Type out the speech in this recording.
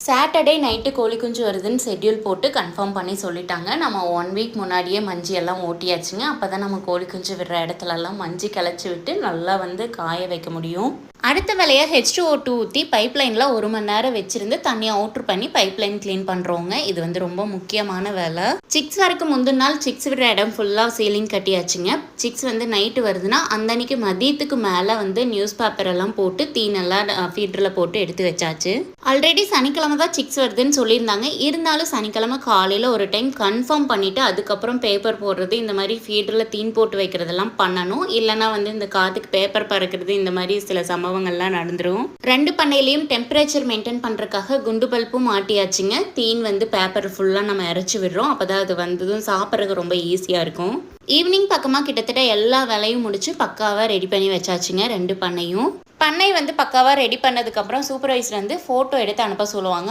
Saturday night கோழி குஞ்சு வருதுன்னு ஷெட்யூல் போட்டு கன்ஃபார்ம் பண்ணி சொல்லிட்டாங்க. நம்ம 1 வீக் முன்னாடியே மஞ்சி எல்லாம் ஓட்டியாச்சுங்க. அப்போ தான் நம்ம கோழி குஞ்சு விடுற இடத்துலலாம் மஞ்சி கிளச்சி விட்டு நல்லா காய வைக்க முடியும். அடுத்த வேலையாக H2O2 ஊற்றி பைப்லைனில் 1 மணி நேரம் வச்சுருந்து தண்ணியை அவுட்ரு பண்ணி பைப்லைன் க்ளீன் பண்ணுறோங்க. இது ரொம்ப முக்கியமான வேலை. சிக்ஸ் வரக்கு முந்தின நாள் சிக்ஸ் விடுற இடம் ஃபுல்லாக சீலிங் கட்டியாச்சுங்க. சிக்ஸ் நைட்டு வருதுன்னா அந்த அன்னைக்கு மதியத்துக்கு மேலே நியூஸ் பேப்பர் எல்லாம் போட்டு தீனெல்லாம் ஃபீடரில் போட்டு எடுத்து வச்சாச்சு. ஆல்ரெடி சனிக்கிழமை தான் சிக்ஸ் வருதுன்னு சொல்லியிருந்தாங்க. இருந்தாலும் சனிக்கிழமை காலையில் ஒரு டைம் கன்ஃபார்ம் பண்ணிவிட்டு அதுக்கப்புறம் பேப்பர் போடுறது, இந்த மாதிரி ஃபீடரில் தீன் போட்டு வைக்கிறதெல்லாம் பண்ணணும். இல்லைனா இந்த காற்றுக்கு பேப்பர் பறக்கிறது, இந்த மாதிரி சில சம்பவங்கள்லாம் நடந்துடும். 2 பண்ணையிலையும் டெம்பரேச்சர் மெயின்டைன் பண்ணுறதுக்காக குண்டு பல்பும் மாட்டியாச்சுங்க. தீன் பேப்பர் ஃபுல்லாக நம்ம இறச்சி விடுறோம். அப்போ தான் அது வந்ததும் சாப்பிட்றதுக்கு ரொம்ப ஈஸியாக இருக்கும். ஈவினிங் பக்கமாக கிட்டத்தட்ட எல்லா வேலையும் முடிச்சு பக்காவாக ரெடி பண்ணி வச்சாச்சுங்க 2 பண்ணையும். பண்ணை பக்காவாக ரெடி பண்ணதுக்கப்புறம் சூப்பர்வைசர் ஃபோட்டோ எடுத்து அனுப்ப சொல்லுவாங்க.